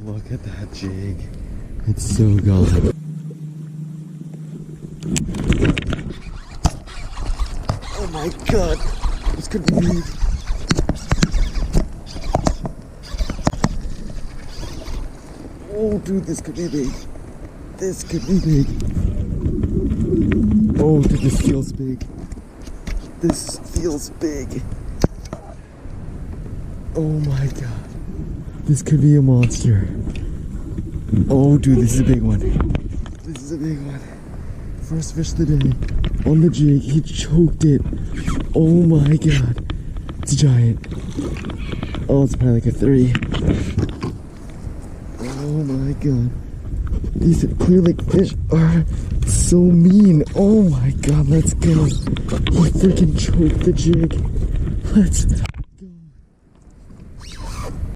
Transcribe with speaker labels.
Speaker 1: Look at that jig. It's so gone. Oh my god. This could be big. Oh dude, this could be big. This could be big. Oh dude, this feels big. This feels big. Oh my god. This could be a monster. Oh dude, this is a big one. This is a big one. First fish of the day. On the jig, he choked it. Oh my god. It's a giant. Oh, it's probably like a 3. Oh my god. These clear lake fish are so mean. Oh my god, let's go. He freaking choked the jig. Let's